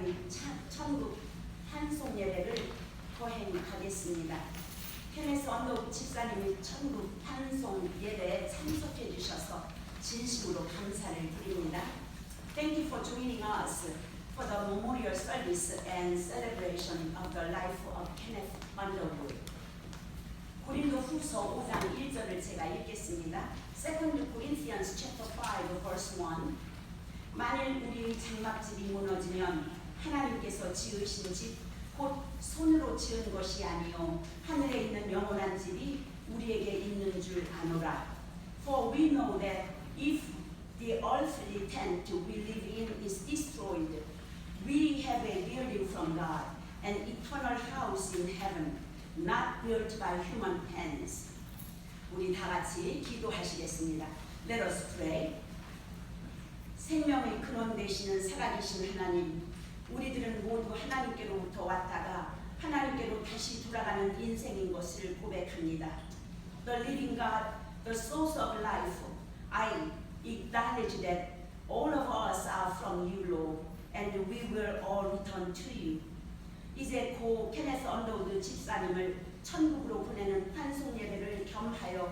집사님 천국 찬송 예배를 거행하겠습니다. 케네스 언더우드 집사님이 천국 찬송 예배에 참석해 주셔서 진심으로 감사를 드립니다. Thank you for joining us for the memorial service and celebration of the life of Kenneth Underwood. 고린도 후서 5장 1절을 제가 읽겠습니다. 2 Corinthians chapter 5 verse 1. 만일 우리 장막집이 무너지면 하나님께서 지으신 집 곧 손으로 지은 것이 아니요 하늘에 있는 영원한 집이 우리에게 있는 줄 아노라. For we know that if the earthly tent we live in is destroyed, we have a building from God, an eternal house in heaven, not built by human hands. 우리 다 같이 기도하시겠습니다. Let us pray. 생명의 근원 되시는 살아계신 하나님, 우리들은 모두 하나님께로부터 왔다가 하나님께로 다시 돌아가는 인생인 것을 고백합니다. The living God, the source of life, I acknowledge that all of us are from you, Lord, and we will all return to you. 이제 고 케네스 언더우드 집사님을 천국으로 보내는 환송 예배를 겸하여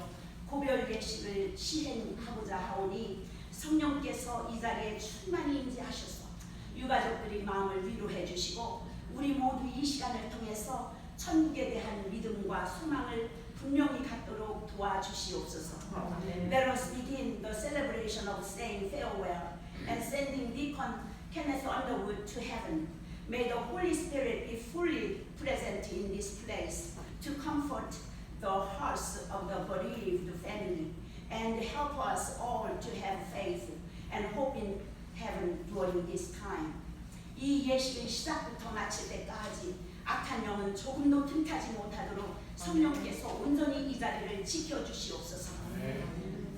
고별 예식을 시행하고자 하오니 성령께서 이 자리에 충만히 임재하셔서 유가족들의 마음을 위로해 주시고 우리 모두 이 시간을 통해서 천국에 대한 믿음과 소망을 분명히 갖도록 도와주시옵소서. Let us begin the celebration of saying farewell and sending Deacon Kenneth Underwood to heaven. May the Holy Spirit be fully present in this place to comfort the hearts of the bereaved family and help us all to have faith and hope in heaven during this time. 이 예식의 시작부터 마칠 때까지 악한 영은 조금도 틈타지 못하도록 성령께서 온전히 이 자리를 지켜주시옵소서.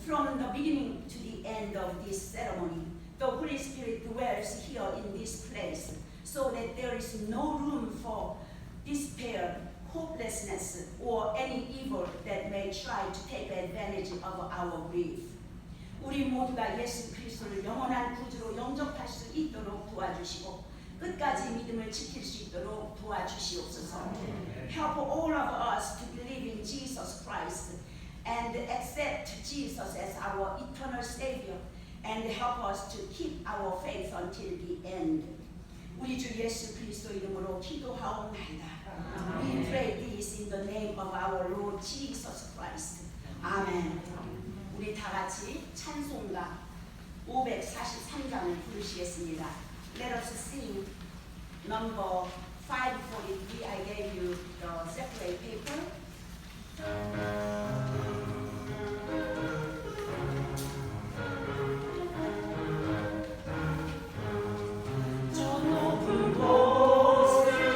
From the beginning to the end of this ceremony, the Holy Spirit dwells here in this place, so that there is no room for despair, hopelessness, or any evil that may try to take advantage of our grief. 우리 모두가 예수 그리스도를 영원한 구주로 영접할 수 있도록 도와주시고 끝까지 믿음을 지킬 수 있도록 도와주시옵소서. Help all of us to believe in Jesus Christ and accept Jesus as our eternal Savior and help us to keep our faith until the end. 우리 주 예수 그리스도 이름으로 기도하옵나이다. We pray this in the name of our Lord Jesus Christ. 아멘. 우리 다 같이 찬송가 543장을 부르시겠습니다. Let us sing number 543. I gave you the separate paper. 그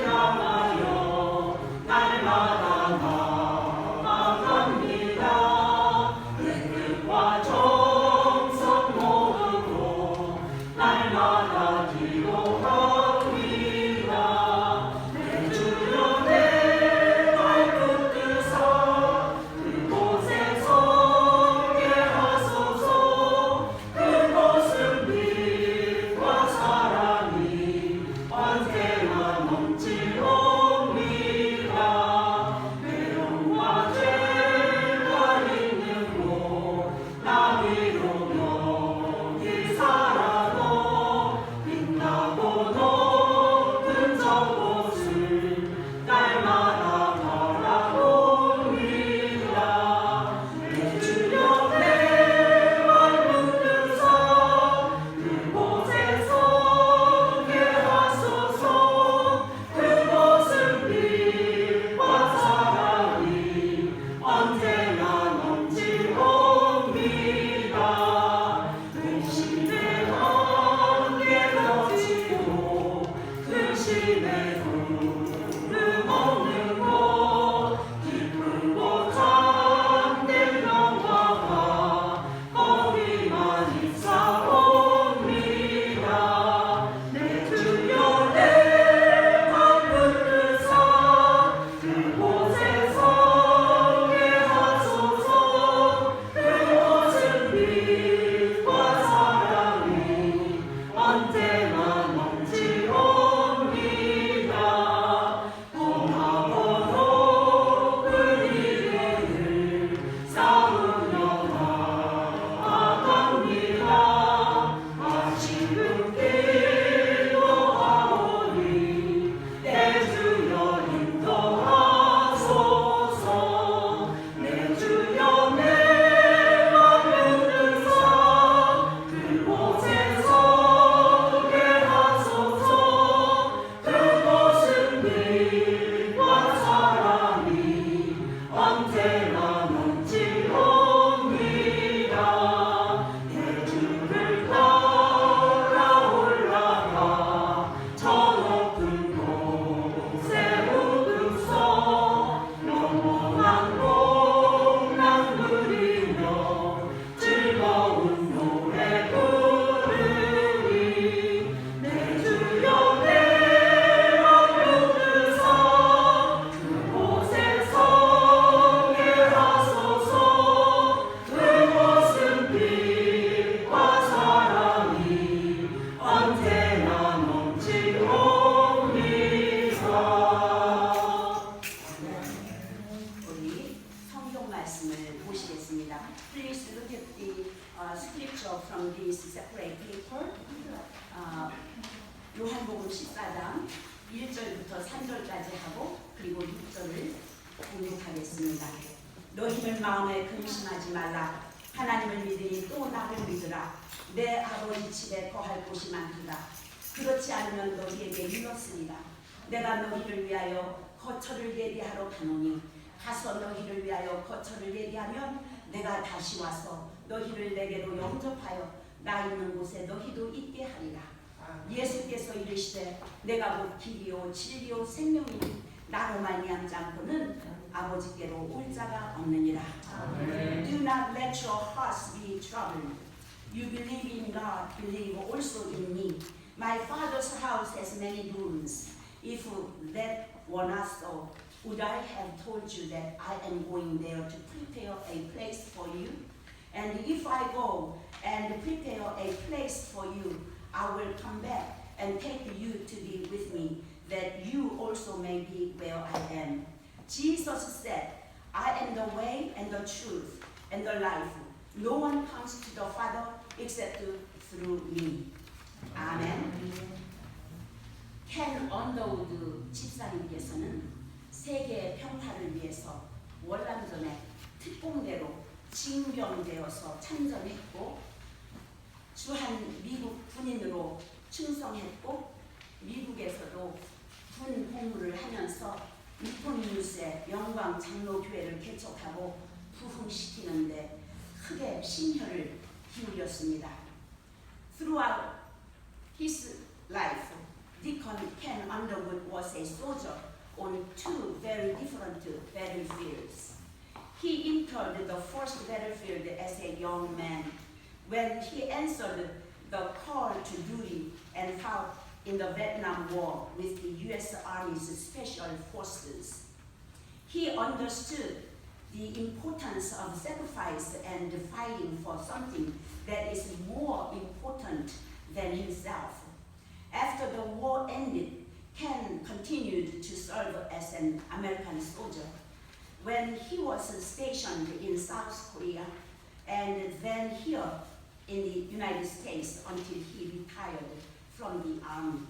요한복음 14장 1절부터 3절까지 하고 그리고 6절을 공독하겠습니다. 너희는 마음에 근심하지 말라. 하나님을 믿으니 또 나를 믿으라. 내 아버지 집에 거할 곳이 많도다. 그렇지 않으면 너희에게 이렇으리라. 내가 너희를 위하여 거처를 예비하러 가노니 가서 너희를 위하여 거처를 예비하면 내가 다시 와서 너희를 내게로 영접하여 나 있는 곳에 너희도 있게 하리라. 예수께서 이르시되 내가 곧 길이요 진리요 생명이니 나로 말미암지 않고는 아버지께로 올 자가 없느니라. Do not let your hearts be troubled. You believe in God, believe also in me. My Father's house has many rooms. If that were not so, would I have told you that I am going there to prepare a place for you? And if I go and prepare a place for you, I will come back and take you to be with me, that you also may be where I am. Jesus said, I am the way and the truth and the life. No one comes to the Father except through me. 아멘. 켄 언더우드 집사님께서는 세계의 평화를 위해서 월남전에 특공대로 징병되어서 참전했고 주한 미국 군인으로 충성했고 미국에서도 군 복무를 하면서 니폰 뉴스의 영광 장로교회를 개척하고 부흥시키는데 크게 심혈을 기울였습니다. Throughout his life, Deacon Ken Underwood was a soldier on two very different battlefields. He entered the first battlefield as a young man when he answered the call to duty and fought in the Vietnam War with the U.S. Army's Special Forces. He understood the importance of sacrifice and fighting for something that is more important than himself. After the war ended, Ken continued to serve as an American soldier. When he was stationed in South Korea and then here in the United States until he retired from the army.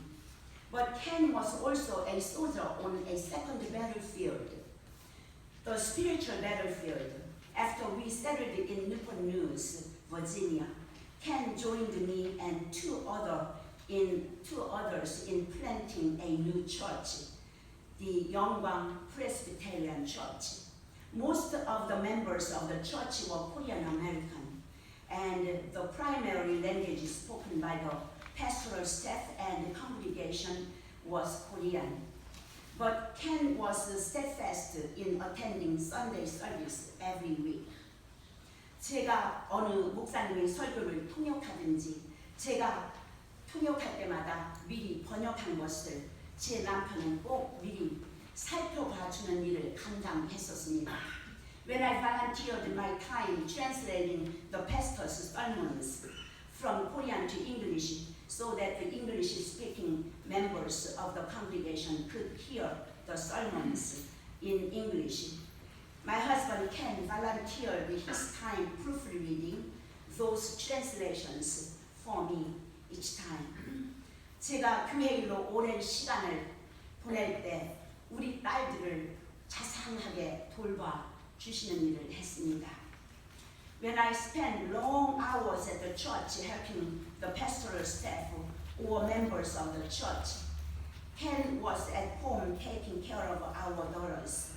But Ken was also a soldier on a second battlefield, the spiritual battlefield. After we settled in Newport News, Virginia, Ken joined me and two others in planting a new church, the Yongbang Presbyterian Church. Most of the members of the church were Korean American, and the primary language spoken by the pastoral staff and the congregation was Korean. But Ken was steadfast in attending Sunday service every week. 제가 어느 목사님의 설교를 통역하든지 제가 통역할 때마다 미리 번역한 것을 제 남편은 꼭 미리 살펴봐 주는 일을 감당했었습니다. When I volunteered my time translating the pastor's sermons from Korean to English so that the English-speaking members of the congregation could hear the sermons in English, my husband Ken volunteered his time proofreading those translations for me each time. 제가 교회 일로 오랜 시간을 보낼 때 우리 딸들을 자상하게 돌봐 주시는 일을 했습니다. When I spent long hours at the church helping the pastoral staff or members of the church, Ken was at home taking care of our daughters.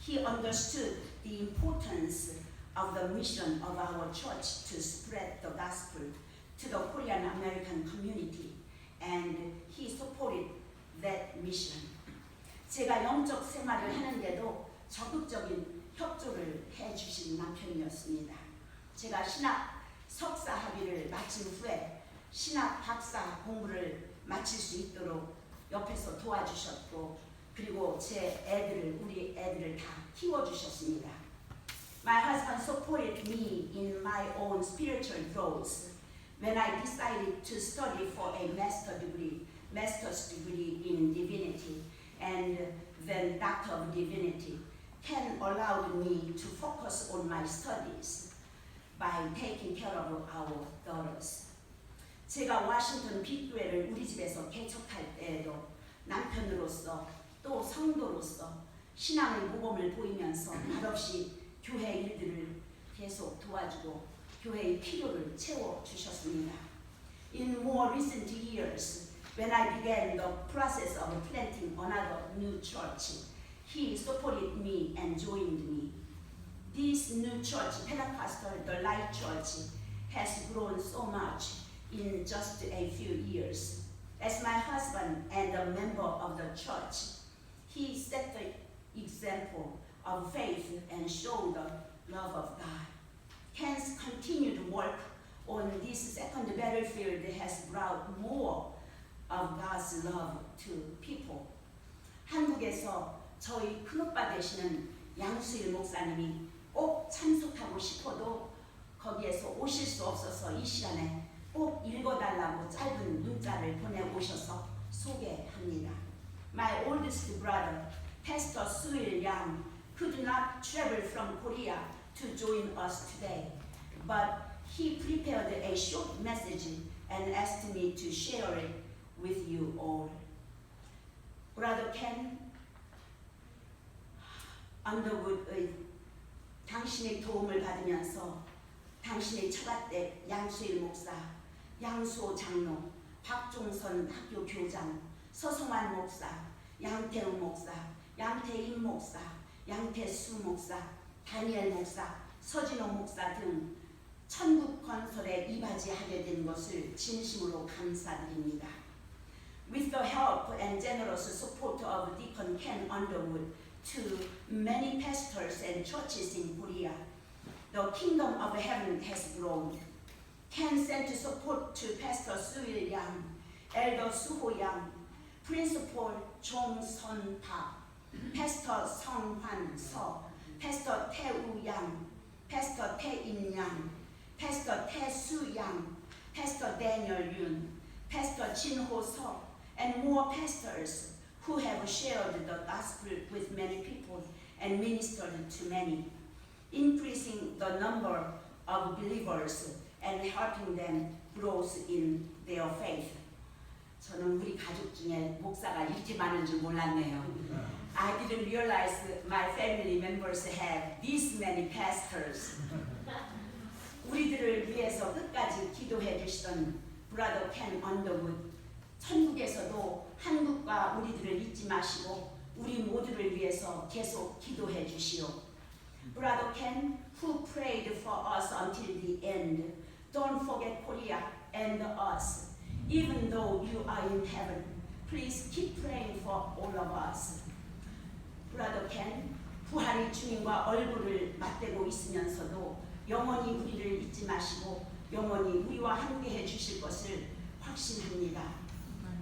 He understood the importance of the mission of our church to spread the gospel to the Korean American community, and he supported that mission. 제가 영적 생활을 하는데도 적극적인 협조를 해주신 남편이었습니다. 제가 신학 석사 학위를 마친 후에 신학 박사 공부를 마칠 수 있도록 옆에서 도와주셨고 그리고 우리 애들을 다 키워주셨습니다. My husband supported me in my own spiritual growth when I decided to study for a master's degree in divinity and then Doctor of Divinity. Ken allowed me to focus on my studies by taking care of our daughters. 제가 워싱턴 빅교회를 우리 집에서 개척할 때에도 남편으로서 또 성도로서 신앙의 모범을 보이면서 말없이 교회 일들을 계속 도와주고 교회의 필요를 채워주셨습니다. In more recent years, when I began the process of planting another new church, he supported me and joined me. This new church, Pentecostal, the Light Church, has grown so much in just a few years. As my husband and a member of the church, he set the example of faith and showed the love of God. Ken's continued work on this second battlefield has brought more of God's love to people. 한국에서 저희 큰오빠 되시는 양수일 목사님이 꼭 참석하고 싶어도 거기에서 오실 수 없어서 이 시간에 꼭 읽어달라고 짧은 문자를 보내오셔서 소개합니다. My oldest brother, Pastor Suil Yang, could not travel from Korea to join us today, but he prepared a short message and asked me to share it with you all. Brother Ken Underwood의 당신의 도움을 받으면서 당신의 처갓댁 양수일 목사, 양수호 장로, 박종선 학교 교장, 서성환 목사, 양태우 목사, 양태임 목사, 양태수 목사, 다니엘 목사, 서진호 목사 등 천국 건설에 이바지하게 된 것을 진심으로 감사드립니다. With the help and generous support of Deacon Ken Underwood to many pastors and churches in Korea, the kingdom of heaven has grown. Ken sent support to Pastor Suil Yang, Elder Suho Yang, Principal Chong Son Park, Pastor Song Hwan Seo, Pastor Tae-woo Yang, Pastor Tae-in Yang, Pastor Tae-soo Yang, Pastor Daniel Yoon, Pastor Jin-ho Seo, and more pastors who have shared the gospel with many people and ministered to many, increasing the number of believers and helping them grow in their faith. 저는 우리 가족 중에 목사가 이렇게 많은 줄 몰랐네요. I didn't realize that my family members have this many pastors. 우리들을 위해서 끝까지 기도해 주시던 Brother Ken Underwood, 천국에서도 한국과 우리들을 잊지 마시고 우리 모두를 위해서 계속 기도해 주시오. Brother Ken, who prayed for us until the end, don't forget Korea and us. Even though you are in heaven, please keep praying for all of us. Brother Ken, 부활의 주님과 얼굴을 맞대고 있으면서도 영원히 우리를 잊지 마시고 영원히 우리와 함께해 주실 것을 확신합니다.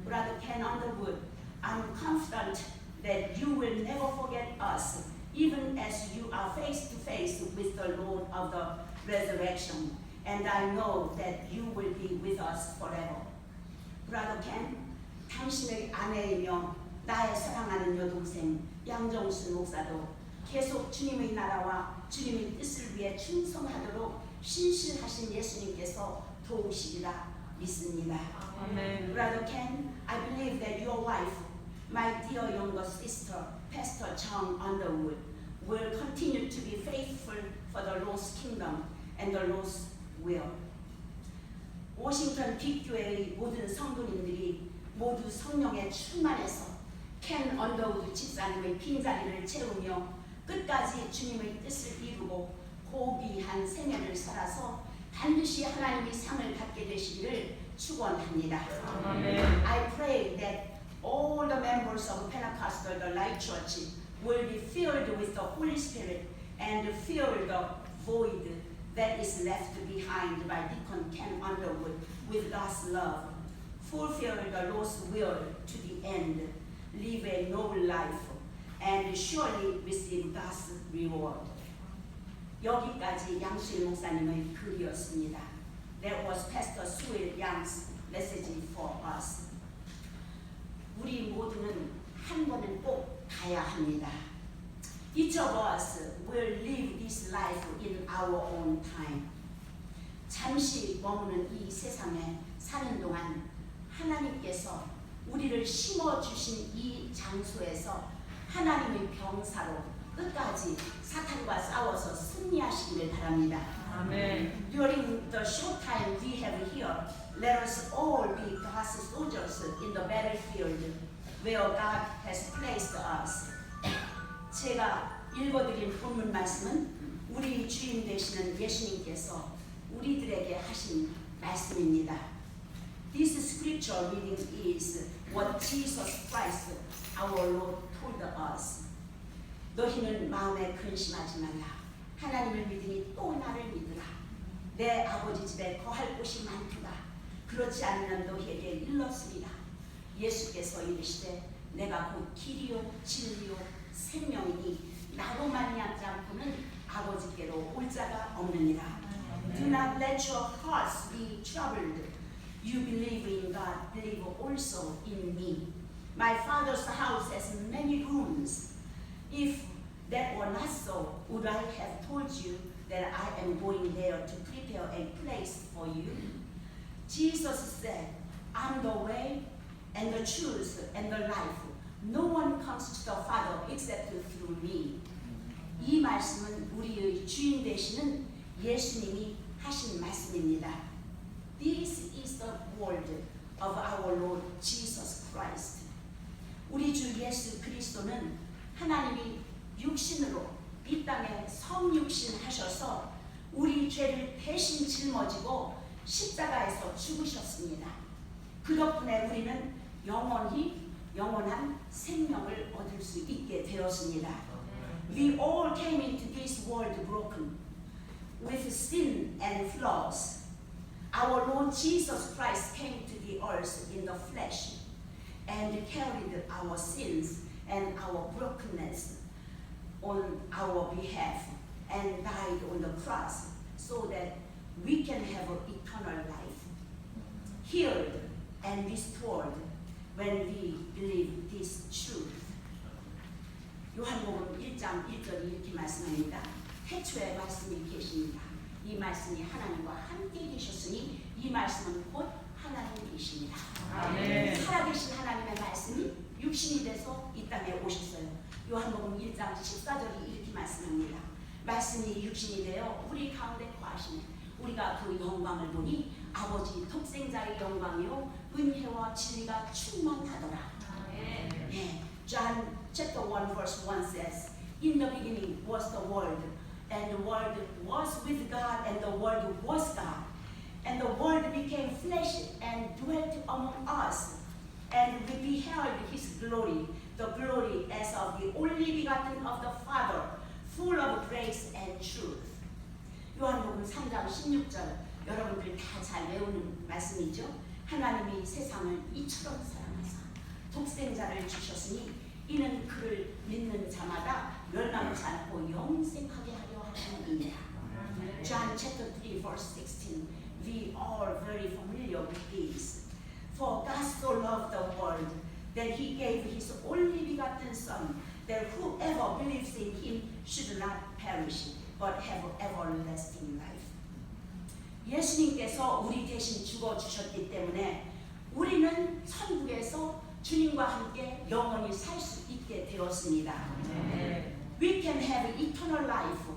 Brother Ken Underwood, I'm confident that you will never forget us, even as you are face to face with the Lord of the resurrection, and I know that you will be with us forever. Brother Ken, 당신의 아내이며 나의 사랑하는 여동생 양정순 목사도 계속 주님의 나라와 주님의 뜻을 위해 충성하도록 신실하신 예수님께서 도우시리라 믿습니다. Amen. Brother Ken, I believe that your wife, my dear younger sister, Pastor Chung Underwood, will continue to be faithful for the lost kingdom and the lost will. 워싱턴 빅교회의 모든 성도님들이 모두 성령에 충만해서 켄 언더우드 집사님의 빈자리를 채우며 끝까지 주님의 뜻을 이루고 고귀한 생애를 살아서 반드시 하나님의 상을 받게 되시기를 축원합니다. Amen. I pray that all the members of Pentecostal, the Light Church, will be filled with the Holy Spirit and fill the void that is left behind by Deacon Ken Underwood with God's love. Fulfill the lost will to the end. Live a noble life and surely receive God's reward. 여기까지 양수일 목사님의 글이었습니다. That was Pastor Suil Yang's message for us. 우리 모두는 한 번은 꼭 가야 합니다. Each of us will live this life in our own time. 잠시 머무는 이 세상에 사는 동안 하나님께서 우리를 심어주신 이 장소에서 하나님의 병사로 끝까지 사탄과 싸워서 승리하시기를 바랍니다. 아멘. During the short time we have here, let us all be God's soldiers in the battlefield where God has placed us. 제가 읽어드린 본문 말씀은 우리 주인 되시는 예수님께서 우리들에게 하신 말씀입니다. This scripture reading is what Jesus Christ, our Lord, told us. 너희는 마음에 근심하지 말라. 하나님을 믿으니 또 나를 믿으라. 내 아버지 집에 거할 곳이 많도다. 그렇지 않으면 너희에게 일렀으리라. 예수께서 이르시되 내가 곧 길이요 진리요 생명이니 나로 말미암지 않고는 아버지께로 올 자가 없느니라. Do not let your hearts be troubled. You believe in God, believe also in me. My Father's house has many rooms. If that were not so, would I have told you that I am going there to prepare a place for you? Jesus said, I'm the way and the truth and the life. No one comes to the Father except through me. 이 말씀은 우리의 주인 되시는 예수님이 하신 말씀입니다. This is the word of our Lord Jesus Christ. 우리 주 예수 그리스도는 하나님이 육신으로 이 땅에 성육신 하셔서 우리 죄를 대신 짊어지고 십자가에서 죽으셨습니다. 그 덕분에 우리는 영원한 생명을 얻을 수 있게 되었습니다. We all came into this world broken with sin and flaws. Our Lord Jesus Christ came to the earth in the flesh and carried our sins and our brokenness on our behalf and died on the cross so that we can have eternal life, healed and restored when we believe this truth. 요한복음 1장 1절이 이렇게 말씀합니다. 태초에 말씀이 계십니다. 이 말씀이 하나님과 함께 계셨으니 이 말씀은 곧 하나님이십니다. 아멘. 살아계신 하나님의 말씀이 육신이 돼서 이 땅에 오셨어요. 요한복음 1장 14절이 이렇게 말씀합니다. 말씀이 육신이 되어 우리 가운데 거하시네. 우리가 그 영광을 보니 아버지 독생자의 영광이요 은혜와 진리가 충만하더라. 네. John chapter 1 verse 1 says, In the beginning was the Word, and the Word was with God, and the Word was God. And the Word became flesh and dwelt among us, and we beheld His glory, the glory as of the only begotten of the Father, full of grace and truth. 요한복음 3장 16절, 여러분들 다 잘 외우는 말씀이죠. 하나님이 세상을 이처럼 사랑하사 독생자를 주셨으니 이는 그를 믿는 자마다 멸망치 않고 영생하게 하려 하심이니라. John chapter 3 verse 16. We are very familiar with this. For God so loved the world that He gave His only begotten Son, that whoever believes in Him should not perish, but have everlasting life. 예수님께서 우리 대신 죽어주셨기 때문에 우리는 천국에서 주님과 함께 영원히 살 수 있게 되었습니다. We can have eternal life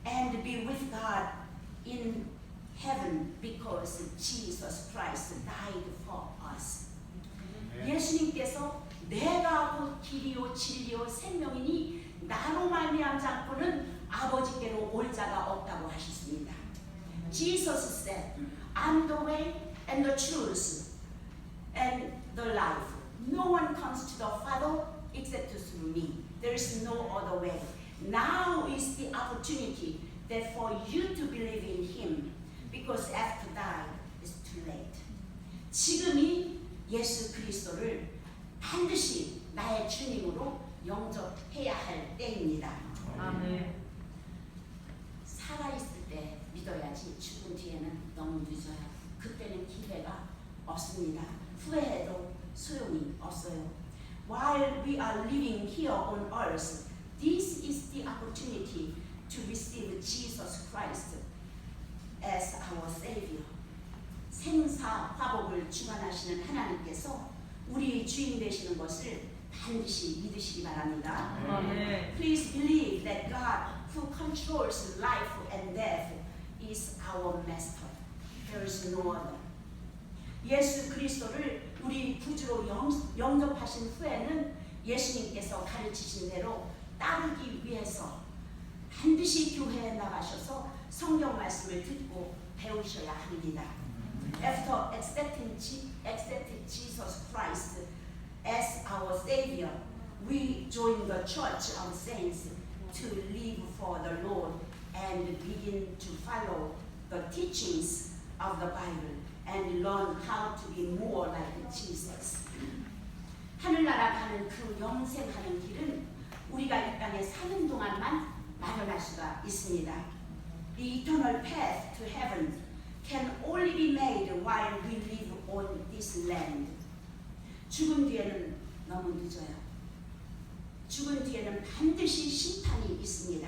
and be with God in heaven because Jesus Christ died for us. 예수님께서 내가 곧 길이요 진리요 생명이니 나로 말미암지 않고는 아버지께로 올 자가 없다고 하셨습니다. Jesus said, I'm the way and the truth and the life. No one comes to the Father except through me. There is no other way. Now is the opportunity that for you to believe in Him, because after that is too late. 지금이 예수 그리스도를 반드시 나의 주님으로 영접해야 할 때입니다. 아멘. 살아있을 때 믿어야지 죽은 뒤에는 너무 늦어요. 그때는 기회가 없습니다. 후회해도 소용이 없어요. While we are living here on earth, this is the opportunity to receive Jesus Christ as our Savior. 생사 화복을 주관하시는 하나님께서 우리 주인 되시는 것을 반드시 믿으시기 바랍니다. 아멘. Please believe that God, who controls life and death, is our master. There is no other. 예수 그리스도를 우리 구주로 영접하신 후에는 예수님께서 가르치신 대로 따르기 위해서 반드시 교회에 나가셔서 성경 말씀을 듣고 배우셔야 합니다. After accepting Jesus Christ as our Savior, we join the Church of Saints to live for the Lord and begin to follow the teachings of the Bible and learn how to be more like Jesus. 하늘나라 가는 그 영생하는 길은 우리가 이 땅에 사는 동안만 마련할 수가 있습니다. The eternal path to heaven can only be made while we live on this land. 죽은 뒤에는 너무 늦어요. 죽은 뒤에는 반드시 심판이 있습니다.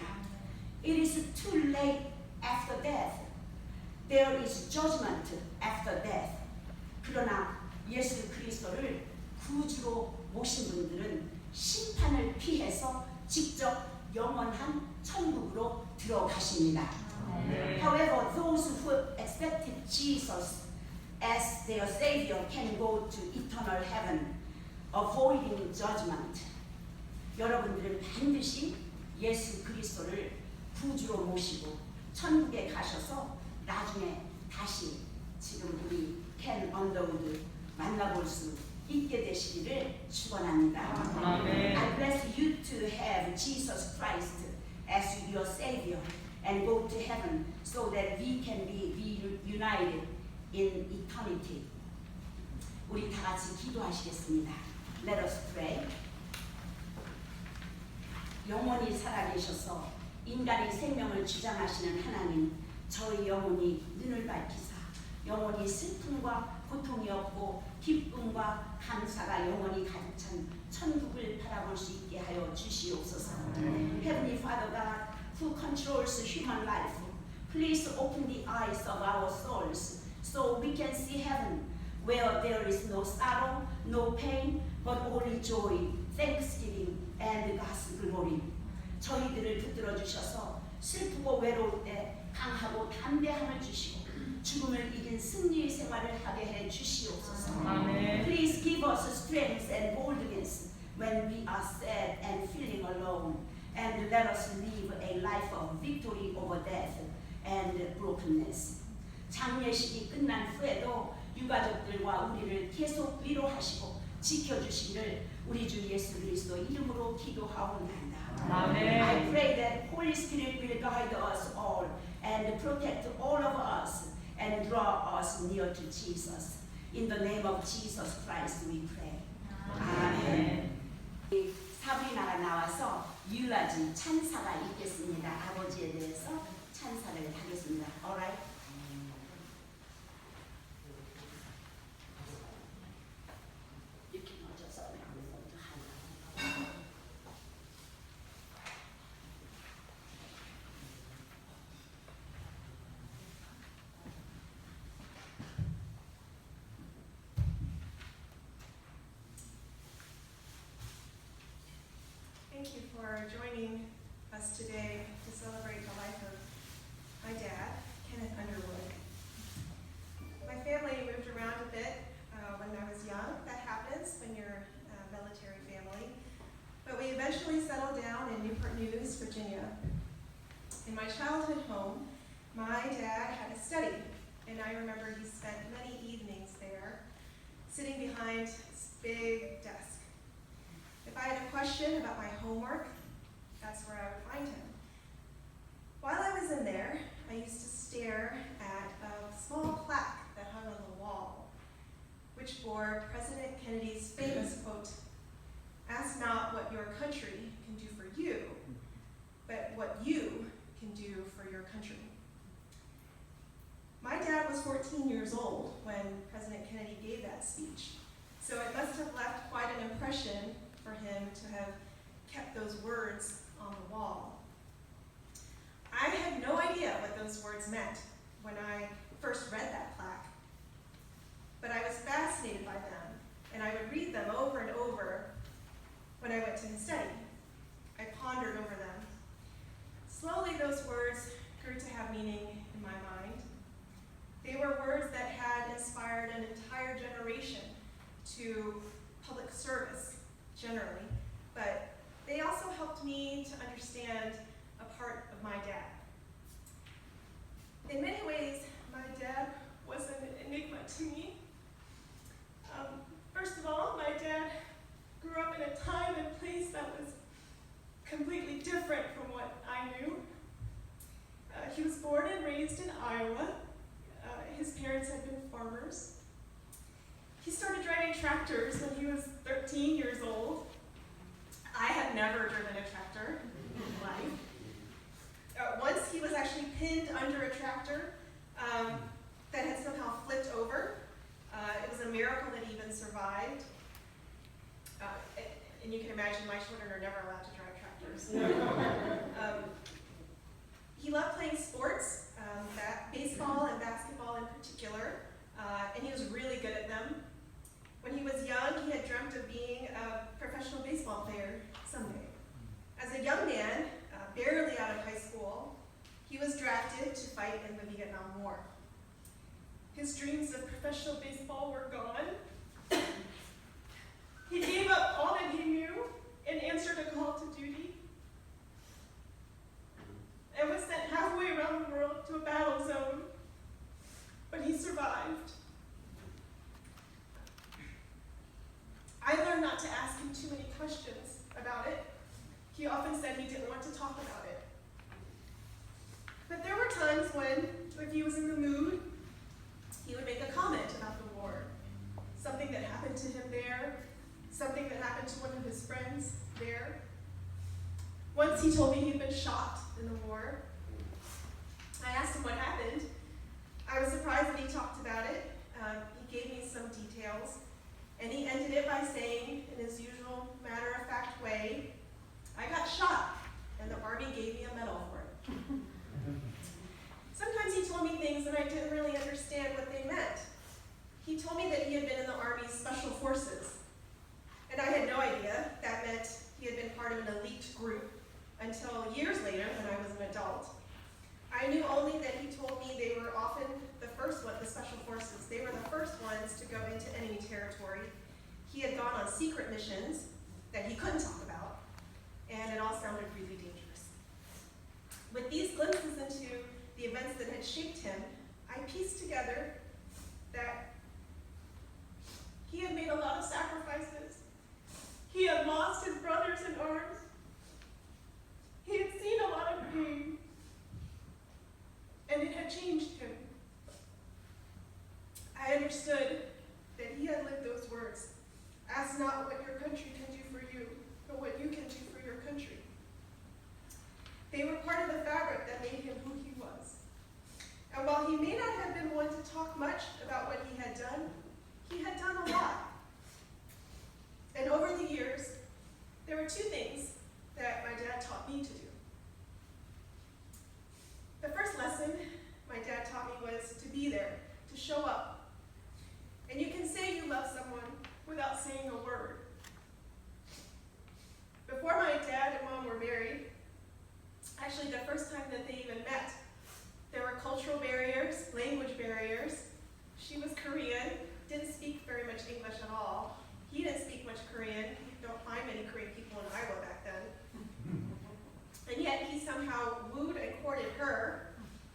It is too late after death. There is judgment after death. 그러나 예수 그리스도를 구주로 모신 분들은 심판을 피해서 직접 영원한 천국으로 들어가십니다. However, those who accepted Jesus as their Savior can go to eternal heaven, avoiding judgment. 여러분들은 반드시 예수 그리스도를 구주로 모시고 천국에 가셔서 나중에 다시 지금 우리 켄 언더우드 만나볼 수 있게 되시기를 축원합니다. 아멘. I bless you to have Jesus Christ as your Savior and go to heaven so that we can be united in eternity. 우리 다 같이 기도하시겠습니다. Let us pray. 영원히 살아계셔서 인간의 생명을 주장하시는 하나님, 저희 영혼이 눈을 밝히사 영원히 슬픔과 고통이 없고 기쁨과 감사가 영원히 가득 찬 천국을 바라볼 수 있게 하여 주시옵소서. Heavenly Father God, who controls human life, please open the eyes of our souls so we can see heaven where there is no sorrow, no pain, but only joy, thanksgiving, and God's glory. 저희들을 붙들어 주셔서 슬프고 외로울 때 강하고 담대함을 주시고 죽음을 이긴 승리의 생활을 하게 해 주시옵소서. 아멘. Please give us strength and boldness when we are sad and feeling alone, and let us live a life of victory over death and brokenness. 장례식이 끝난 후에도 유가족들과 우리를 계속 위로하시고 지켜주시기를 우리 주 예수 그리스도 이름으로 기도하옵나이다. 아멘. I pray that Holy Spirit will guide us all and protect all of us and draw us near to Jesus. In the name of Jesus Christ we pray. 아멘. 사부리나가 나와서 유라지 찬사가 있겠습니다. 아버지에 대해서 찬사를 하겠습니다. Alright? 이렇게 넣어줘서 먼저 하나. Thank you for joining us today to celebrate the life of my dad, Kenneth Underwood. My family moved around a bit when I was young. That happens when you're a military family. But we eventually settled down in Newport News, Virginia. In my childhood home, my dad had a study, and I remember he spent many evenings there, sitting behind his big desk. If I had a question about my homework, that's where I would find him. While I was in there, I used to stare at a small plaque that hung on the wall, which bore President Kennedy's famous quote, "Ask not what your country can do for you, but what you can do for your country." My dad was 14 years old when President Kennedy gave that speech, so it must have left quite an impression for him to have kept those words on the wall. I had no idea what those words meant when I first read that plaque. I went to his study. I pondered over them. Slowly, those words grew to have meaning in my mind. They were words that had inspired an entire generation to public service, generally, but they also helped me to understand a part of my dad. In many ways, my dad was an enigma to me. First of all, my dad grew up in a time and place that was completely different from what I knew. He was born and raised in Iowa. His parents had been farmers. He started driving tractors when he was 13 years old. I had never driven a tractor in life. Once he was actually pinned under a tractor that had somehow flipped over. It was a miracle that he even survived. And you can imagine my children are never allowed to drive tractors. He loved playing sports, baseball and basketball in particular, and he was really good at them. When he was young, he had dreamt of being a professional baseball player someday. As a young man, barely out of high school, he was drafted to fight in the Vietnam War. His dreams of professional baseball were gone. He gave up all that he knew and answered a call to duty, and was sent halfway around the world to a battle zone, but he survived. I learned not to ask him too many questions about it. He often said he didn't want to talk about it. But there were times when, if he was in the mood, he would make a comment about the war. Something that happened to him there, something that happened to one of his friends there. Once he told me he'd been shot in the war. I asked him what happened. I was surprised that he talked about it. He gave me some details, and he ended it by saying, in his usual matter-of-fact way, "I got shot, and the Army gave me a medal for it." Sometimes he told me things and I didn't really understand what they meant. He told me that he had been in the Army's Special Forces, and I had no idea that meant he had been part of an elite group until years later when I was an adult. I knew only that he told me they were often the first one, the Special Forces. They were the first ones to go into enemy territory. He had gone on secret missions that he couldn't talk about, and it all sounded really dangerous. With these glimpses into the events that had shaped him, I pieced together that he had made a lot of sacrifices. He had lost his brothers in arms. He had seen a lot of pain, and it had changed him. I understood that he had lived those words. Ask not what your country can do for you, but what you can do for your country. They were part of the fabric that made him who he was. And while he may not have been one to talk much about what he had done a lot. And over the years, there were two things that my dad taught me to do. The first lesson my dad taught me was to be there, to show up. And you can say you love someone without saying a word. Before my dad and mom were married, actually the first time that they even met, there were cultural barriers, language barriers. She was Korean, didn't speak very much English at all. He didn't speak much Korean. You don't find many Korean people in Iowa back then. And yet he somehow wooed and courted her.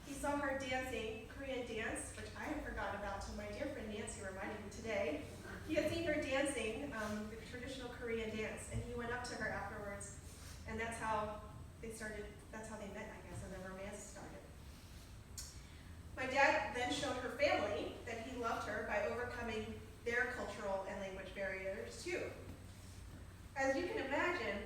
He saw her dancing Korean dance, which I had forgotten about till my dear friend Nancy reminded me today. He had seen her dancing the traditional Korean dance, and he went up to her afterwards, and that's how they met, I guess, and the romance started. My dad then showed her family that he loved her by overcoming their cultural and language barriers too. As you can imagine,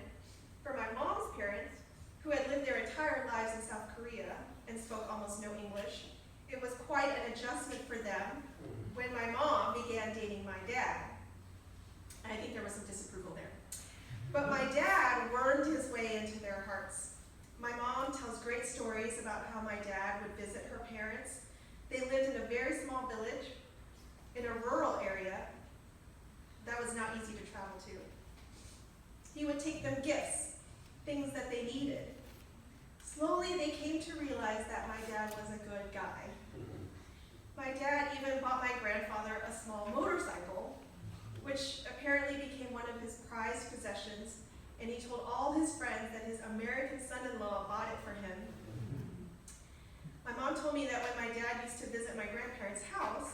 for my mom's parents, who had lived their entire lives in South Korea and spoke almost no English, it was quite an adjustment for them when my mom began dating my dad. And I think there was some disapproval there. But my dad wormed his way into their hearts. My mom tells great stories about how my dad would visit her parents. They lived in a very small village in a rural area that was not easy to travel to. He would take them gifts, things that they needed. Slowly, they came to realize that my dad was a good guy. My dad even bought my grandfather a small motorcycle, which apparently became one of his prized possessions, and he told all his friends that his American son-in-law bought it for him. My mom told me that when my dad used to visit my grandparents' house,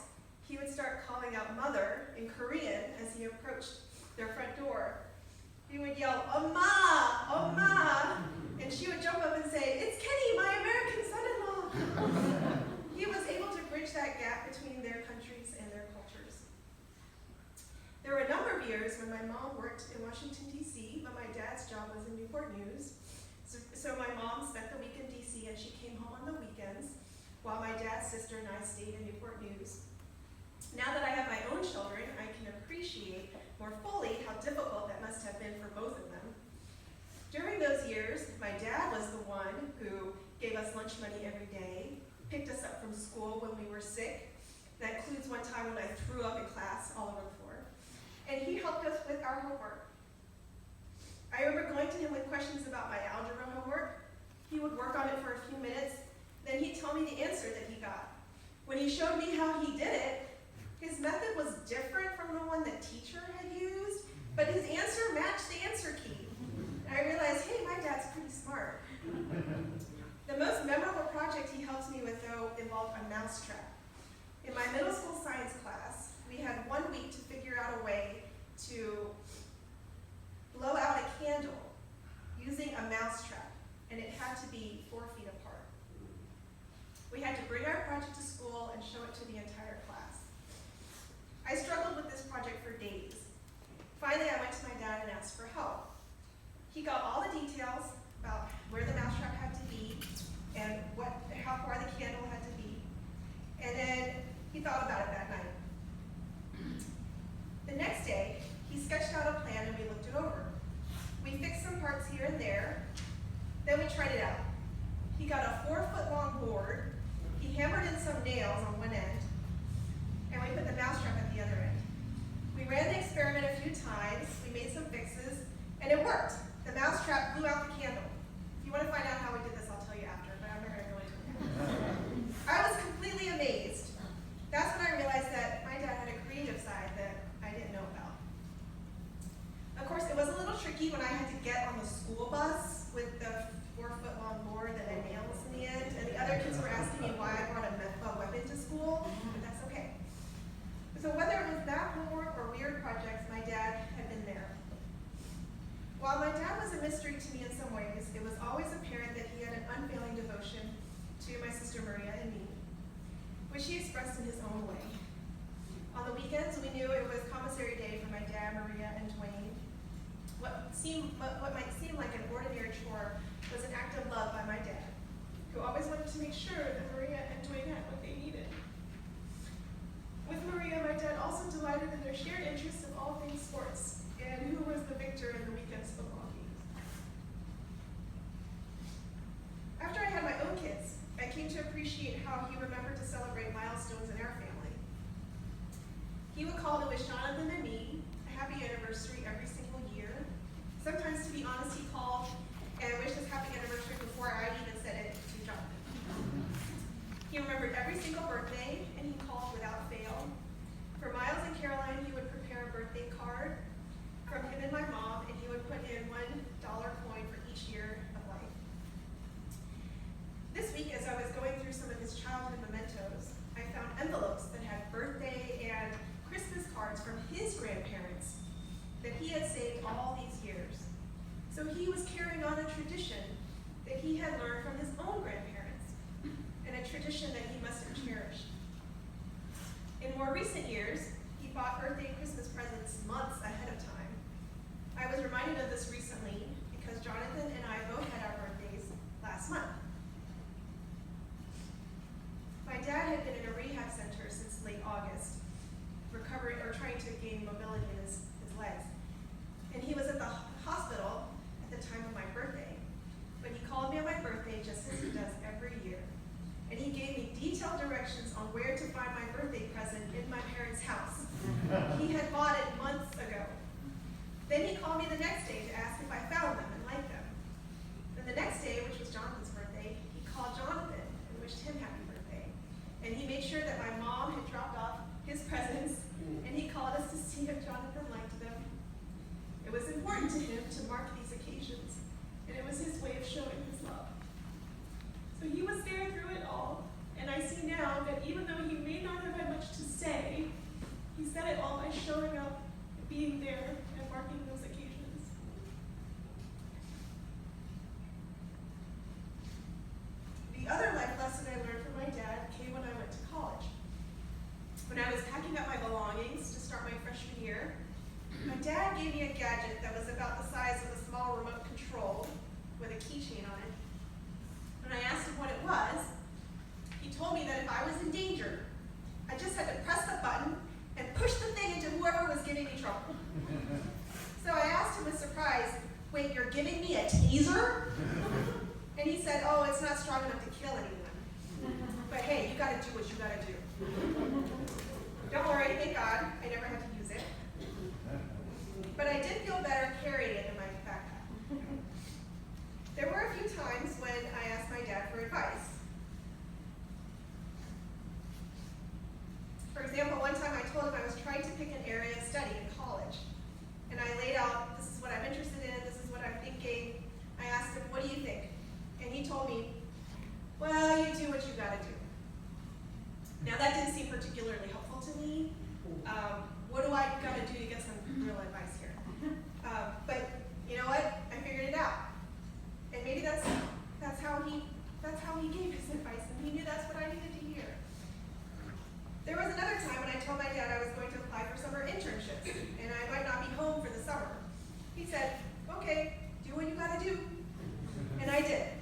he would start calling out mother in Korean as he approached their front door. He would yell, "Oma! Oma!" And she would jump up and say, "It's Kenny, my American son-in-law." He was able to bridge that gap between their countries and their cultures. There were a number of years when my mom worked in Washington, D.C., but my dad's job was in Newport News. So my mom spent the week in D.C. and she came home on the weekends while my dad's sister and I stayed in Newport News. Now that I have my own children, I can appreciate more fully how difficult that must have been for both of them. During those years, my dad was the one who gave us lunch money every day, picked us up from school when we were sick. That includes one time when I threw up in class all over the floor. And he helped us with our homework. I remember going to him with questions about my algebra homework. He would work on it for a few minutes, then he'd tell me the answer that he got. When he showed me how he did it, his method was different from the one that teacher had used, but his answer matched the answer key. And I realized, hey, my dad's pretty smart. The most memorable project he helped me with, though, involved a mousetrap. In my middle school science class, we had 1 week to figure out a way to blow out a candle using a mousetrap, and it had to be 4 feet apart. We had to bring our project to school and show it to the entire class. I struggled with this project for days. Finally, I went to my dad and asked for help. He got all the details about where the mousetrap had to be and how far the candle had to be. And then he thought about it that night. The next day, he sketched out a plan and we looked it over. We fixed some parts here and there, then we tried it out. He got a 4-foot-long board, he hammered in some nails on one end, and we put the mousetrap at the other end. We ran the experiment a few times, we made some fixes, and it worked. The mousetrap blew out the candle. If you want to find out how we did this, I'll tell you after, but I'm not going to go into it now. I was completely amazed. That's when I realized that my dad had a creative side that I didn't know about. Of course, it was a little tricky when I had to get on the school bus with the 4-foot-long board that had nails in the end, and the other kids were asking me why I brought a weapon to school, but that's okay. So whether it was that homework or weird projects, my dad had been there. While my dad was a mystery to me in some ways, it was always apparent that he had an unfailing devotion to my sister Maria and me, which he expressed in his own way. On the weekends, we knew it was commissary day for my dad, Maria, and Dwayne. What might seem like an ordinary chore was an act of love by my dad, who always wanted to make sure that Maria and Dwayne had what they needed. With Maria, my dad also delighted in their shared interest in all things sports, and who was the victor in the weekend's football games. After I had my own kids, I came to appreciate how he remembered to celebrate milestones in our family. He would call to wish Jonathan and me a happy anniversary every single year. Sometimes, to be honest, he called and wished us happy anniversary before I even said it to Jonathan. He remembered every single birthday, and he called without fail. For Miles and Caroline, he would prepare a birthday card from him and my mom, and he would put in $1 coin for each year of life. This week, as I was going through some of his childhood mementos, I found envelopes that had birthday and Christmas cards from his grandparents that he had saved all these years. So he was carrying on a tradition that he had learned from his own grandparents, and a tradition that he must have cherished. In more recent years, he bought birthday and Christmas presents months ahead of time. I was reminded of this recently because Jonathan and I both had our birthdays last month. My dad had been in a rehab center since late August, recovering or trying to gain mobility in his legs. And he was at the hospital at the time of my birthday. But he called me on my birthday just as he does every year. And he gave me detailed directions on where to find my birthday present in my parents' house. He had bought it months ago. Then he he called me the next day to ask if I found them and liked them. Then the next day, which was Jonathan's birthday, he called Jonathan and wished him happy birthday. And he made sure that my mom had dropped off his presents, and he called us to see if Jonathan liked them. It was important to him to mark these occasions, and it was his way of showing his love. So he was there through it all, and I see now that even though he may not have had much to say, he said it all by showing up, being there, and marking those occasions. The other life lesson I learned from my dad came when I went to college. When I was packing up my belongings to start my freshman year, my dad gave me a gadget that was about the size of a small remote control with a keychain on it. When I asked him what it was, he told me that if I was in danger, I just had to press the button and push the thing into whoever was giving me trouble. So I asked him with surprise, "Wait, you're giving me a taser?" And he said, "Oh, it's not strong enough to kill anyone. But hey, you gotta do what you gotta do." Don't worry, thank God, I never had to use it. But I did feel better carrying it in my backpack. There were a few times when I asked my dad for advice. For example, one time I told him I was trying to pick an area of study in college. And I laid out, this is what I'm interested in, this is what I'm thinking. I asked him, "What do you think?" And he told me, "Well, you do what you gotta do." Now that didn't seem particularly helpful to me. What do I gotta do to get some real advice here? But you know what? I figured it out. And maybe that's how he gave his advice, and he knew that's what I needed to hear. There was another time when I told my dad I was going to apply for summer internships, and I might not be home for the summer. He said, "Okay, do what you gotta do." And I did.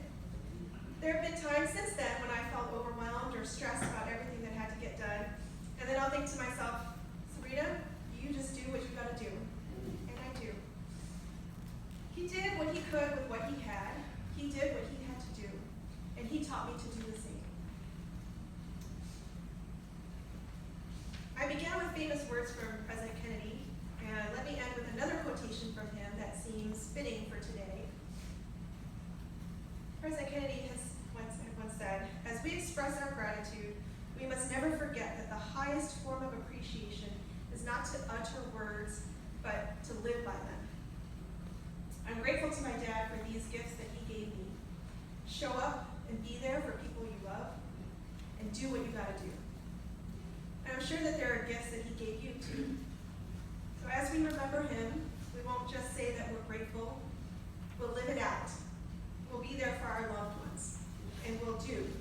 There have been times since then when I felt overwhelmed or stressed about everything that had to get done, and then I'll think to myself, "Sabrina, you just do what you gotta do." And I do. He did what he could with what he had. He did what he had to do, and he taught me to do the same. I began with famous words from President Kennedy, and let me end with another quotation from him that seems fitting for today. President Kennedy has once said, "As we express our gratitude, we must never forget that the highest form of appreciation is not to utter words, but to live by them." I'm grateful to my dad for these gifts that he gave me. Show up and be there for people you love, and do what you gotta do. And I'm sure that there are gifts that he gave you too. So as we remember him, we won't just say that we're grateful, we'll live it out. We'll be there for our loved ones, and we'll do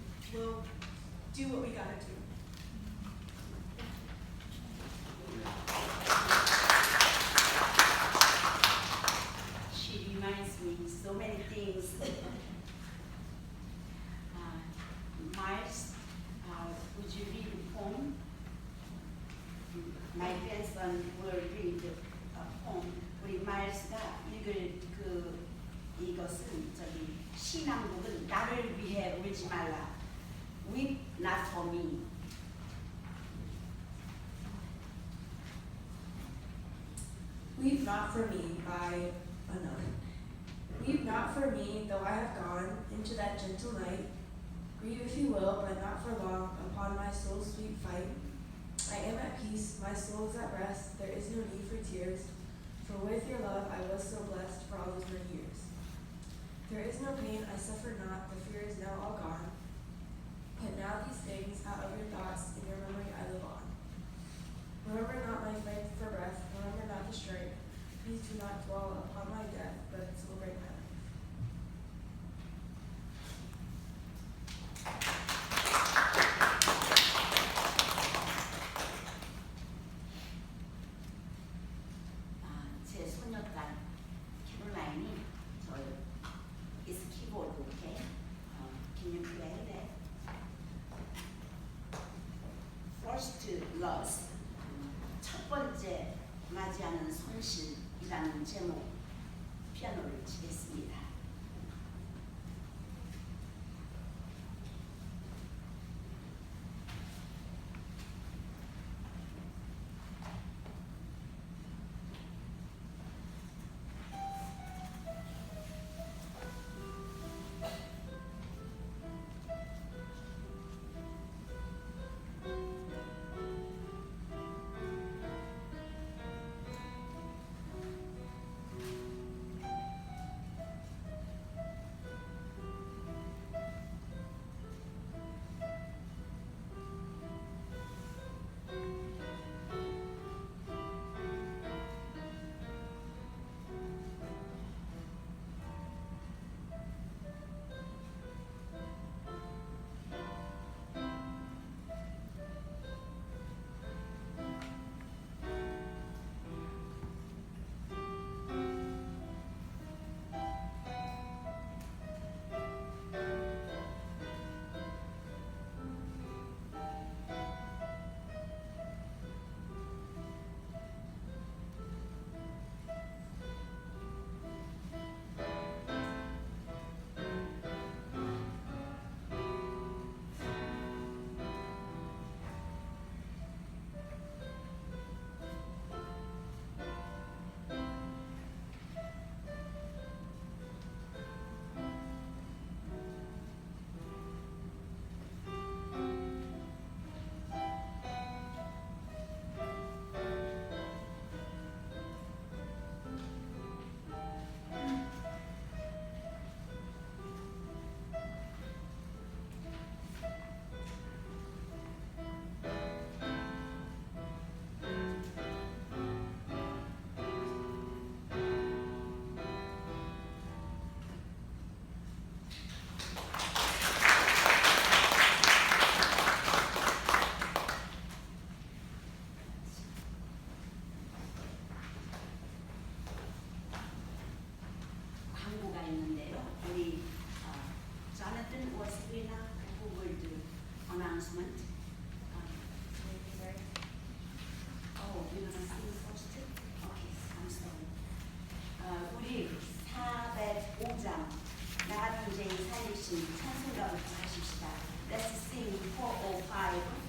what we gotta do. She reminds me so many things. Miles, would you read a poem? My grandson will read a poem. 우리 마일스가 읽을 이것은 신앙곡은 나를 위해 울지 말라. Weep not for me. Weep not for me by another. Weep not for me, though I have gone into that gentle night. Grieve if you will, but not for long, upon my soul's sweet fight. I am at peace, my soul is at rest, there is no need for tears, for with your love I was so blessed for all those many years. There is no pain, I suffer not, the fear is now all gone. But now these things, out of your thoughts, in your memory I live on. Remember not my fight for breath, remember not the strength. Please do not dwell upon my death, but celebrate my life. 제 소녀딸 캐롤라인이 저 is keyboard, okay? Can you play that? First loss, 첫 번째 맞이하는 손실이라는 제목 피아노를 치겠습니다. Sabrina, who will do announcement. Oh, we're gonna sing first? Okay, I'm sorry. 우리 405장 나 인생 살리신 찬송가부터 하십시다. Let's sing 405.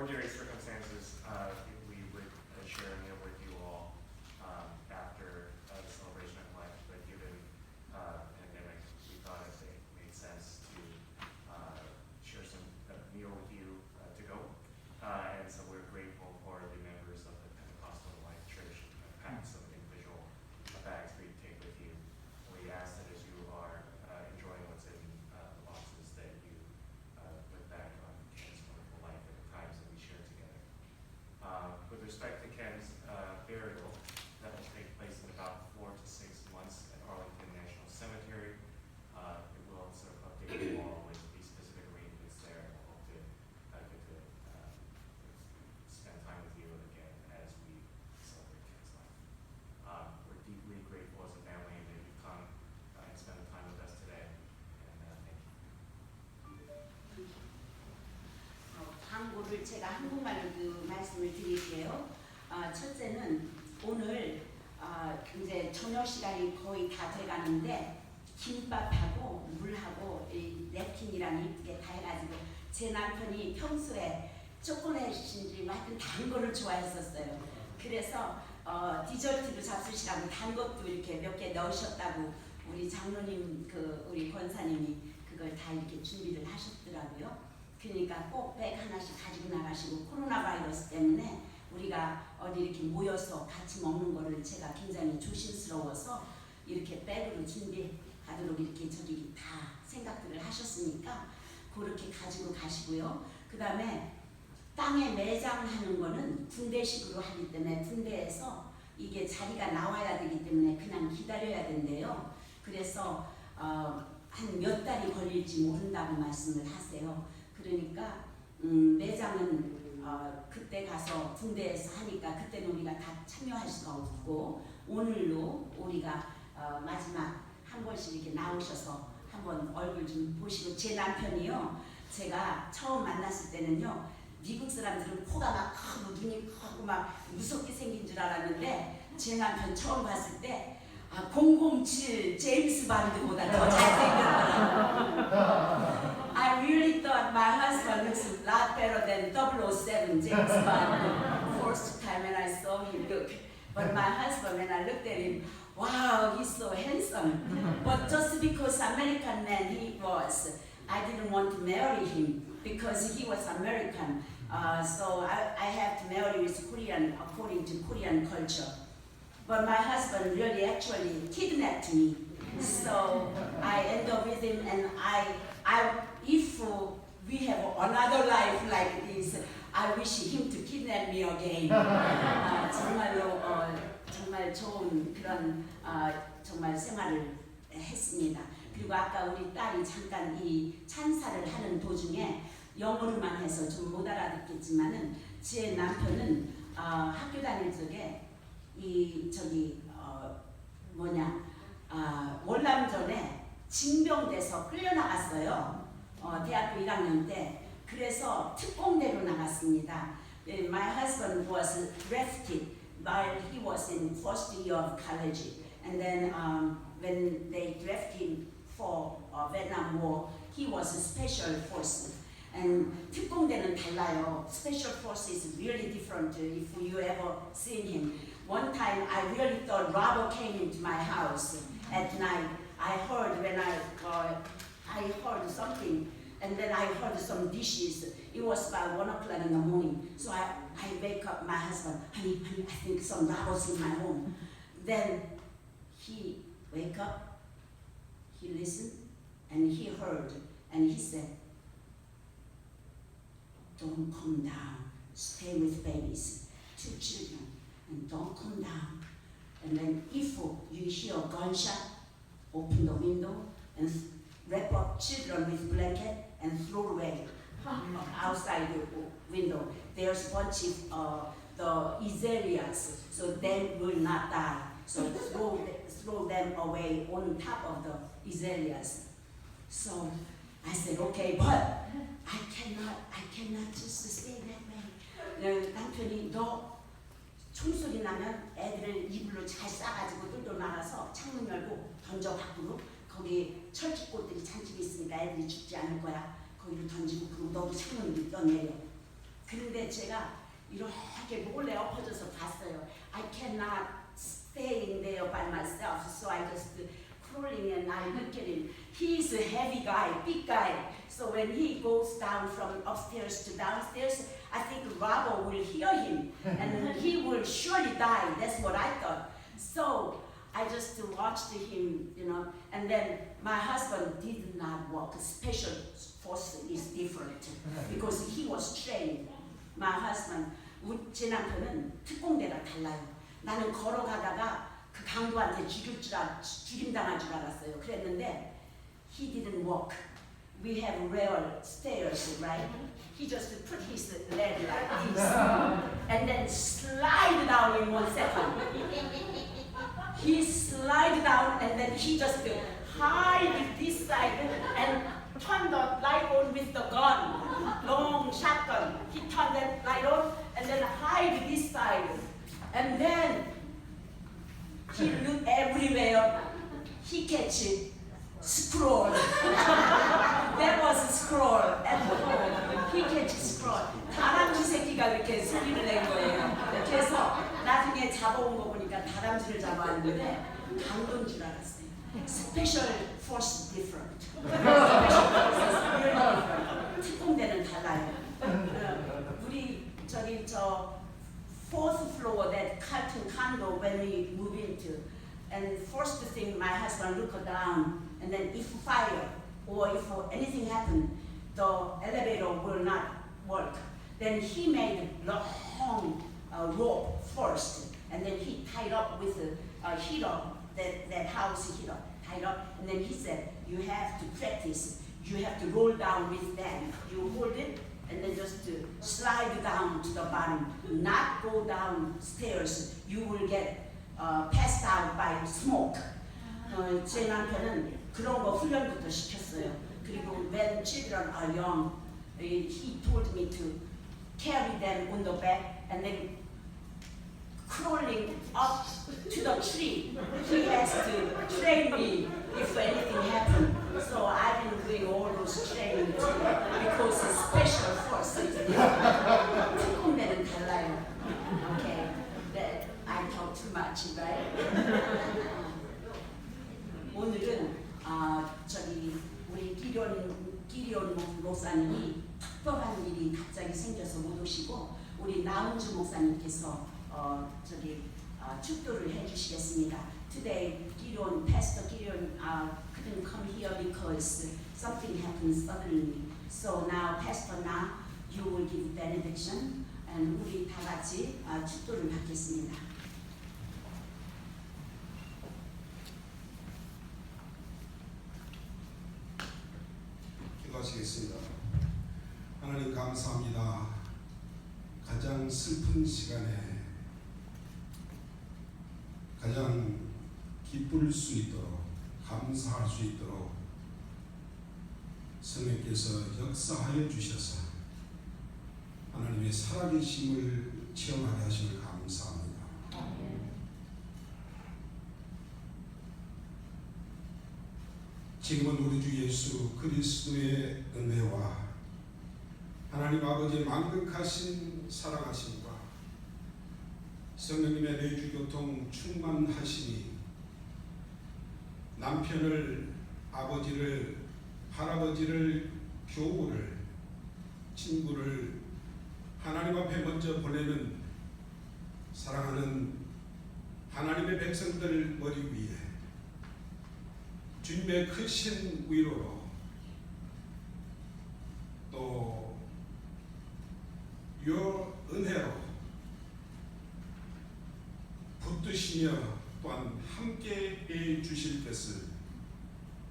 Ordinary circumstances, we would share a meal with you all after the celebration of life, but given pandemic, we thought it made sense to share some meal with you to go. And so we're grateful for the members of the Pentecostal Life Church packed some individual bags for you to take with you. We ask that as you are enjoying what's in the boxes that you look back on Ken's wonderful life and the times that we shared together. With respect to Ken's burial, that will take place in about 4 to 6 months at Arlington National Cemetery. It will sort of update you all with the specific arrangements there. We'll hope to get to spend time with you again as we celebrate Ken's life. We're deeply grateful as a family that you've come and spent the time with us today. And thank you. 광고를 제가 한국말로 그 말씀을 드릴게요. 첫째는 오늘 이제 저녁 시간이 거의 다 돼가는데 김밥하고 물하고 이 냅킨이랑 이쁘게 다 해가지고 제 남편이 평소에 초콜릿인지 하여튼 단 거를 좋아했었어요. 그래서 디저트도 잡수시라고 단 것도 이렇게 몇 개 넣으셨다고 우리 장로님 우리 권사님이 그걸 다 이렇게 준비를 하셨더라고요. 그러니까 꼭 백 하나씩 가지고 나가시고 코로나 바이러스 때문에 우리가 어디 이렇게 모여서 같이 먹는 거를 제가 굉장히 조심스러워서 이렇게 백으로 준비하도록 이렇게 저기 다 생각들을 하셨으니까 그렇게 가지고 가시고요. 그 다음에 땅에 매장하는 거는 군대식으로 하기 때문에 군대에서 이게 자리가 나와야 되기 때문에 그냥 기다려야 된대요. 그래서 한 몇 달이 걸릴지 모른다고 말씀을 하세요. 그러니까 매장은 그때 가서 군대에서 하니까 그때는 우리가 다 참여할 수가 없고 오늘로 우리가 마지막 한 번씩 이렇게 나오셔서 한번 얼굴 좀 보시고 제 남편이요. 제가 처음 만났을 때는요. 미국 사람들은 코가 막 크고 눈이 크고 막 무섭게 생긴 줄 알았는데 제 남편 처음 봤을 때 007 제임스 반드보다 더 잘생겼더라고요. I really thought my husband looks a lot better than 007 James Bond. First time when I saw him look. But my husband, when I looked at him, wow, he's so handsome. But just because American man he was, I didn't want to marry him because he was American. So I have to marry with Korean according to Korean culture. But my husband really actually kidnapped me. So I end up with him, and if we have another life like this, I wish him to kidnap me again. 정말로 정말 좋은 그런 정말 생활을 했습니다. 그리고 아까 우리 딸이 잠깐 이 찬사를 하는 도중에 영어로만 해서 좀 못 알아듣겠지만은 제 남편은 학교 다닐 적에 월남전에 징병돼서 끌려나갔어요. 대학교 1학년 때. 그래서 특공대로 나갔습니다. My husband was drafted while he was in first year of college. And then when they drafted him for Vietnam War, he was a special force. And 특공대는 달라요. Special force is really different if you ever seen him. One time I really thought robber came into my house at night. I heard when I heard something, and then I heard some dishes. It was about 1 o'clock in the morning. So I wake up my husband, honey, I think some robbers in my home. Then he wake up, he listened, and he heard, and he said, don't come down, stay with babies, 2 children, and don't come down. And then if you hear a gunshot, open the window and wrap up children with blanket and throw away outside the window. There's a bunch of the Israelis, so they will not die. So throw them away on top of the Israelis. So I said, okay, but I cannot just stay that way. 남편이 너 총소리 나면 애들을 이불로 잘 싸가지고 뚫고 나가서 창문 열고 던져 밖으로. 거기 철쭉꽃들이 잔뜩 있으니까 애들이 죽지 않을 거야. 거기로 던지고 그리고 너도 창문으로 뛰어내려. 그런데 제가 이렇게 몰래 엎어져서 봤어요. I cannot stay in there by myself, so I just crawling and I look at him. He's a heavy guy, big guy. So when he goes down from upstairs to downstairs, I think the robber will hear him and he will surely die. That's what I thought. So I just watched him, and then my husband did not walk. Special force is different because he was trained. My husband, 제 남편은 특공대라 달라요. 나는 걸어가다가 그 강도한테 죽임당할 줄 알았어요. 그랬는데 he didn't walk. We have real stairs, right? He just put his leg like this and then slide down in 1 second. He slide down and then he just hide this side and turn the light on with the gun, long shotgun. He turned that light on and then hide this side. And then he look everywhere. He catch it. Scroll. That was a scroll. And he catch scroll. 다람쥐 새끼가 이렇게 소리를 낸 거예요. 그래서 나중에 잡아온 거 보니까 다람쥐를 잡아왔는데 강도인 줄 알았어요. Special force different. Special force is really different. 특공대는 달라요. 우리 저 4th floor that Carlton condo when we move into, and first thing my husband looked down, and then if fire or if anything happened, the elevator will not work. Then he made a long rope first, and then he tied up with a heater, that house heater, tied up, and then he said, you have to practice. You have to roll down with them. You hold it, and then just slide down to the bottom, not go downstairs. You will get passed out by smoke. 제 남편은 그런 거 훈련부터 시켰어요. 그리고 when children are young, he told me to carry them on the back and then crawling up to the tree. He has to train me if anything happens. So I've been doing all those training too, because it's special forces. 특공대는 달라요. Okay, that I talk too much, right? 오늘은 저기 우리 기리온 목사님이 특별한 일이 갑자기 생겨서 못 오시고 우리 나은주 목사님께서 축도를 해주시겠습니다. Today, Pastor Gideon couldn't come here because something happened suddenly. So now, Pastor Na, you will give benediction, and 우리 다 같이 축도를 받겠습니다. 기도하시겠습니다. 하나님 감사합니다. 가장 슬픈 시간에 가장 기쁠 수 있도록 감사할 수 있도록 성령께서 역사하여 주셔서 하나님의 살아계심을 체험하게 하심을 감사합니다. 지금은 우리 주 예수 그리스도의 은혜와 하나님 아버지의 만극하신 사랑하심과 성령님의 내주교통 충만하심이 남편을, 아버지를, 할아버지를, 교우를, 친구를 하나님 앞에 먼저 보내는 사랑하는 하나님의 백성들 머리 위에 주님의 크신 위로로 또 요 은혜로 붙드시며 또한 함께 해 주실 것을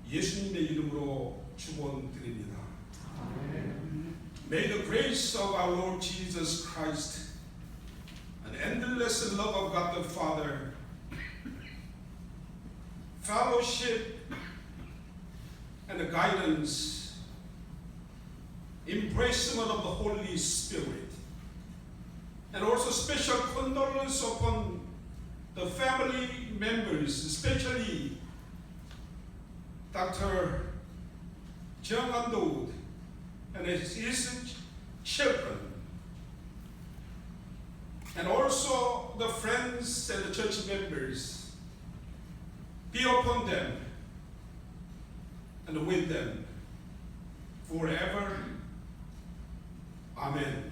예수님의 이름으로 축원드립니다. May the grace of our Lord Jesus Christ and endless love of God the Father, fellowship and the guidance, embracement of the Holy Spirit, and also special condolence upon the family members, especially Dr. Jung An-do and his children, and also the friends and the church members, be upon them and with them forever. Amen.